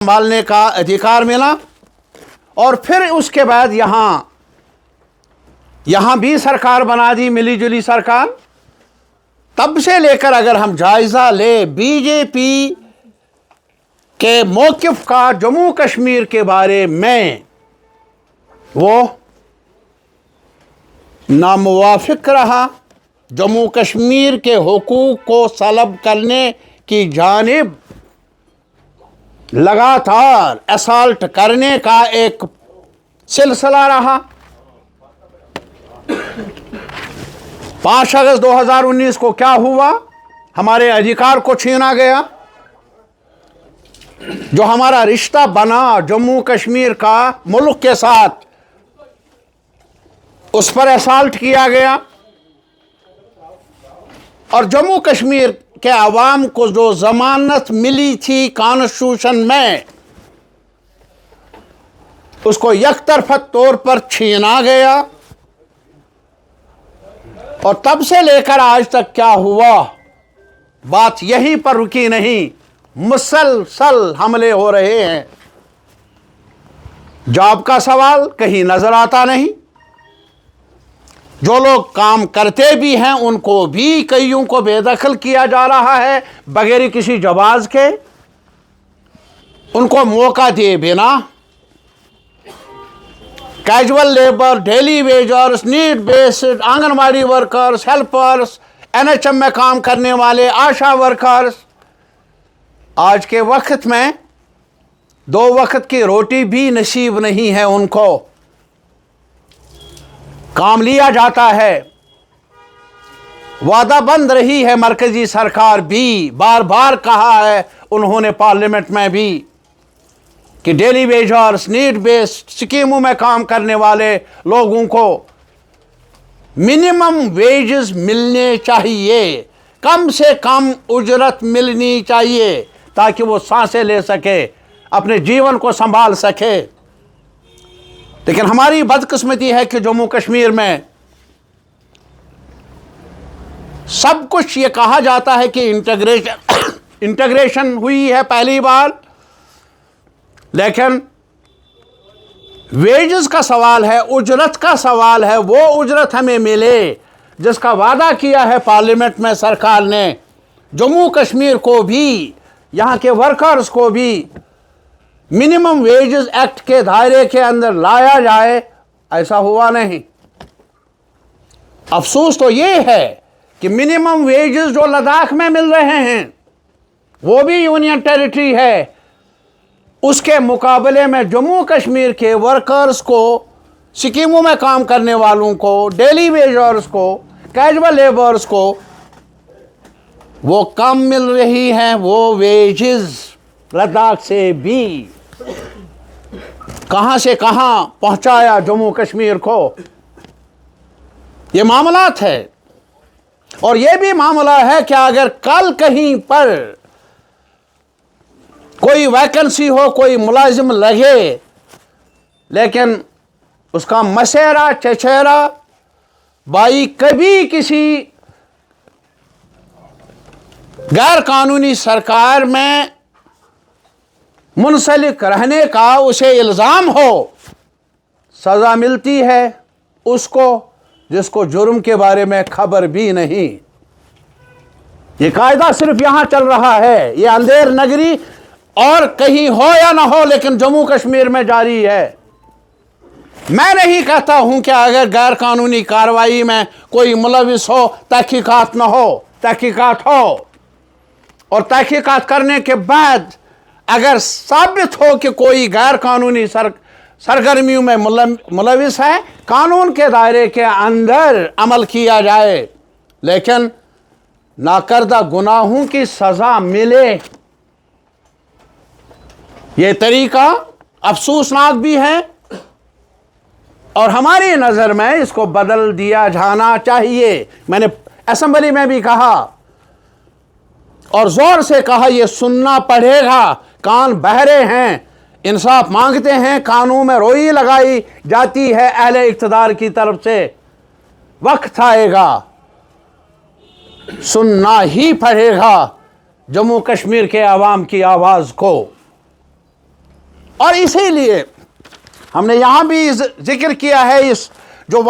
संभालने का अधिकार मिला। और फिर उसके बाद यहां भी सरकार बना दी, मिली जुली सरकार। तब से लेकर अगर हम जायजा ले बीजेपी के मौक़िफ़ का जम्मू कश्मीर के बारे में, वो नामुवाफिक रहा। जम्मू कश्मीर के हुकूक को सलब करने की जानिब लगातार असॉल्ट करने का एक सिलसिला रहा। 5 अगस्त 2019 को क्या हुआ? हमारे अधिकार को छीना गया। जो हमारा रिश्ता बना जम्मू कश्मीर का मुल्क के साथ, उस पर असॉल्ट किया गया। और जम्मू कश्मीर के अवाम को जो जमानत मिली थी कॉन्स्टिट्यूशन में, उसको यकतरफा तौर पर छीना गया। और तब से लेकर आज तक क्या हुआ? बात यहीं पर रुकी नहीं, मुसलसल हमले हो रहे हैं। जॉब का सवाल कहीं नजर आता नहीं। जो लोग काम करते भी हैं उनको भी कईयों को बेदखल किया जा रहा है बगैर किसी जवाब के, उनको मौका दिए बिना। Casual labour, daily wagers, need based, anganwadi workers, helpers, NHM में काम करने वाले, आशा वर्कर्स, आज के वक्त में 2 वक्त की रोटी भी नसीब नहीं है उनको। काम लिया जाता है, वादा बंद रही है मरकजी सरकार भी। बार बार कहा है उन्होंने पार्लियामेंट में भी कि डेली वेजर्स, नीड बेस्ड स्कीमों में काम करने वाले लोगों को मिनिमम वेजेस मिलने चाहिए, कम से कम उजरत मिलनी चाहिए, ताकि वो सांसें ले सके, अपने जीवन को संभाल सके। लेकिन हमारी बदकिस्मती है कि जम्मू कश्मीर में सब कुछ ये कहा जाता है कि इंटीग्रेशन हुई है पहली बार, लेकिन वेजेस का सवाल है, उजरत का सवाल है। वो उजरत हमें मिले जिसका वादा किया है पार्लियामेंट में सरकार ने। जम्मू कश्मीर को भी, यहाँ के वर्कर्स को भी मिनिमम वेजेस एक्ट के दायरे के अंदर लाया जाए, ऐसा हुआ नहीं। अफसोस तो ये है कि मिनिमम वेजेस जो लद्दाख में मिल रहे हैं, वो भी यूनियन टेरिटरी है, उसके मुकाबले में जम्मू कश्मीर के वर्कर्स को, स्कीमों में काम करने वालों को, डेली वेजर्स को, कैजुअल लेबर्स को वो कम मिल रही हैं। वो वेजेस लद्दाख से भी कहां से कहां पहुंचाया जम्मू कश्मीर को। ये मामलात है। और ये भी मामला है कि अगर कल कहीं पर कोई वैकेंसी हो, कोई मुलाजिम लगे, लेकिन उसका मसेरा चचेरा भाई कभी किसी गैर कानूनी सरकार में मुंसलिक रहने का उसे इल्ज़ाम हो, सज़ा मिलती है उसको जिसको जुर्म के बारे में खबर भी नहीं। ये कायदा सिर्फ यहाँ चल रहा है, ये अंधेर नगरी और कहीं हो या ना हो, लेकिन जम्मू कश्मीर में जारी है। मैं नहीं कहता हूं कि अगर गैर कानूनी कार्रवाई में कोई मुलविस हो, तहकीकात न हो, तहकीकात हो, और तहकीकात करने के बाद अगर साबित हो कि कोई गैर कानूनी सरगर्मियों में मुलविस है, कानून के दायरे के अंदर अमल किया जाए, लेकिन नाकर्दा गुनाहों की सज़ा मिले। ये तरीका अफसोसनाक भी है और हमारी नज़र में इसको बदल दिया जाना चाहिए। मैंने असेंबली में भी कहा और ज़ोर से कहा, यह सुनना पड़ेगा। कान बहरे हैं, इंसाफ मांगते हैं, कानून में रोई लगाई जाती है अहले इक़्तिदार की तरफ से। वक्त आएगा, सुनना ही पड़ेगा जम्मू कश्मीर के अवाम की आवाज़ को। और इसीलिए हमने यहां भी जिक्र किया है इस जो